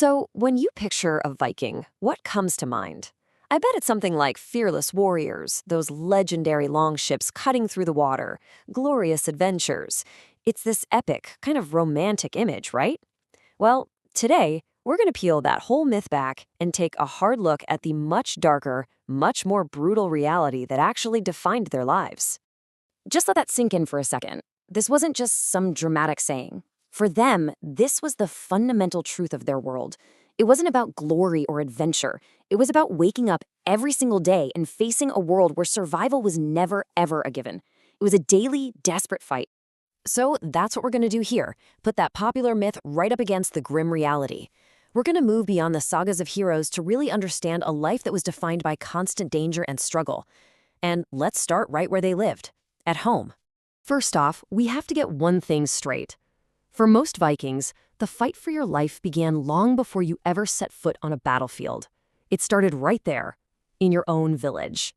So, when you picture a Viking, what comes to mind? I bet it's something like fearless warriors, those legendary longships cutting through the water, glorious adventures. It's this epic, kind of romantic image, right? Well, today, we're going to peel that whole myth back and take a hard look at the much darker, much more brutal reality that actually defined their lives. Just let that sink in for a second. This wasn't just some dramatic saying. For them, this was the fundamental truth of their world. It wasn't about glory or adventure. It was about waking up every single day and facing a world where survival was never, ever a given. It was a daily, desperate fight. So that's what we're going to do here. Put that popular myth right up against the grim reality. We're going to move beyond the sagas of heroes to really understand a life that was defined by constant danger and struggle. And let's start right where they lived, at home. First off, we have to get one thing straight. For most Vikings, the fight for your life began long before you ever set foot on a battlefield. It started right there, in your own village.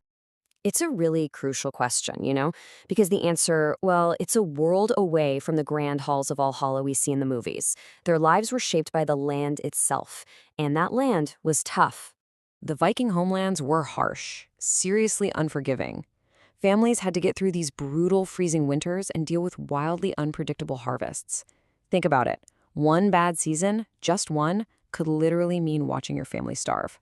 It's a really crucial question, because the answer, well, it's a world away from the grand halls of Valhalla we see in the movies. Their lives were shaped by the land itself, and that land was tough. The Viking homelands were harsh, seriously unforgiving. Families had to get through these brutal, freezing winters and deal with wildly unpredictable harvests. Think about it. One bad season, just one, could literally mean watching your family starve.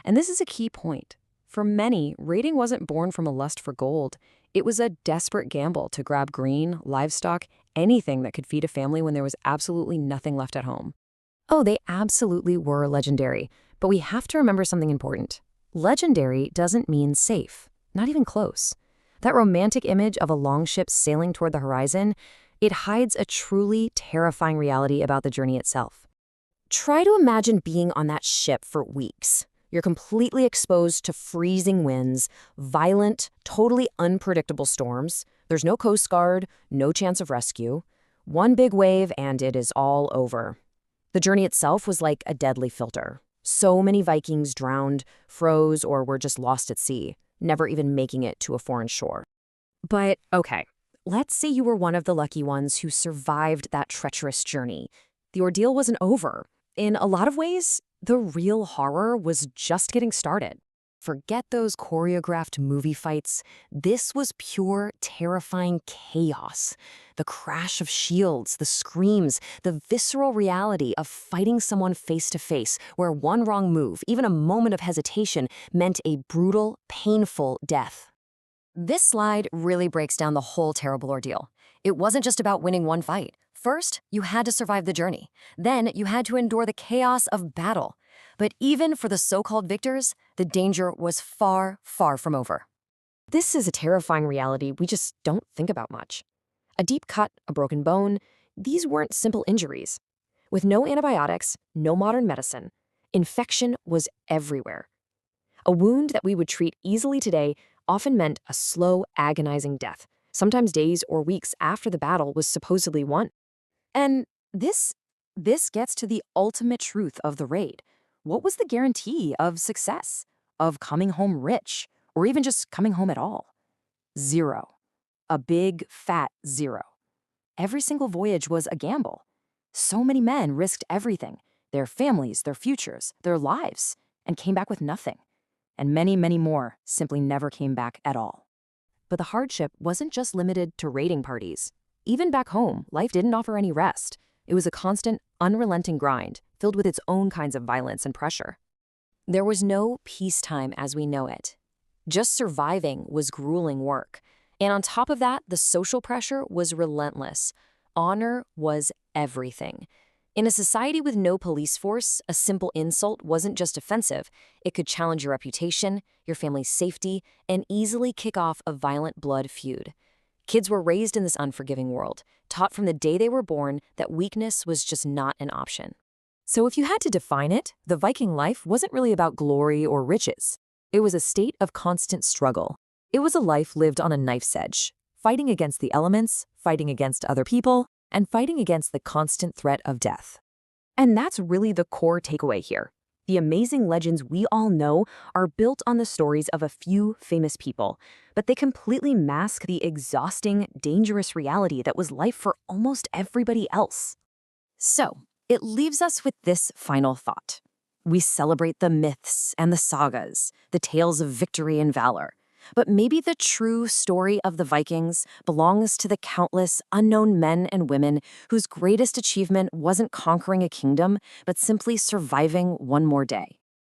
And this is a key point. For many, raiding wasn't born from a lust for gold. It was a desperate gamble to grab grain, livestock, anything that could feed a family when there was absolutely nothing left at home. Oh, they absolutely were legendary. But we have to remember something important. Legendary doesn't mean safe. Not even close. That romantic image of a longship sailing toward the horizon, it hides a truly terrifying reality about the journey itself. Try to imagine being on that ship for weeks. You're completely exposed to freezing winds, violent, totally unpredictable storms. There's no Coast Guard, no chance of rescue. One big wave and it is all over. The journey itself was like a deadly filter. So many Vikings drowned, froze, or were just lost at sea, never even making it to a foreign shore. But, okay, let's say you were one of the lucky ones who survived that treacherous journey. The ordeal wasn't over. In a lot of ways, the real horror was just getting started. Forget those choreographed movie fights. This was pure, terrifying chaos. The crash of shields, the screams, the visceral reality of fighting someone face to face, where one wrong move, even a moment of hesitation, meant a brutal, painful death. This slide really breaks down the whole terrible ordeal. It wasn't just about winning one fight. First, you had to survive the journey. Then, you had to endure the chaos of battle. But even for the so-called victors, the danger was far, far from over. This is a terrifying reality we just don't think about much. A deep cut, a broken bone, these weren't simple injuries. With no antibiotics, no modern medicine, infection was everywhere. A wound that we would treat easily today often meant a slow, agonizing death, sometimes days or weeks after the battle was supposedly won. And this gets to the ultimate truth of the raid. What was the guarantee of success, of coming home rich, or even just coming home at all? Zero. A big, fat zero. Every single voyage was a gamble. So many men risked everything, their families, their futures, their lives, and came back with nothing. And many, many more simply never came back at all. But the hardship wasn't just limited to raiding parties. Even back home, life didn't offer any rest. It was a constant, unrelenting grind, filled with its own kinds of violence and pressure. There was no peacetime as we know it. Just surviving was grueling work. And on top of that, the social pressure was relentless. Honor was everything. In a society with no police force, a simple insult wasn't just offensive. It could challenge your reputation, your family's safety, and easily kick off a violent blood feud. Kids were raised in this unforgiving world, taught from the day they were born that weakness was just not an option. So if you had to define it, the Viking life wasn't really about glory or riches. It was a state of constant struggle. It was a life lived on a knife's edge, fighting against the elements, fighting against other people, and fighting against the constant threat of death. And that's really the core takeaway here. The amazing legends we all know are built on the stories of a few famous people, but they completely mask the exhausting, dangerous reality that was life for almost everybody else. So, It leaves us with this final thought. We celebrate the myths and the sagas, the tales of victory and valor. But maybe the true story of the Vikings belongs to the countless unknown men and women whose greatest achievement wasn't conquering a kingdom, but simply surviving one more day.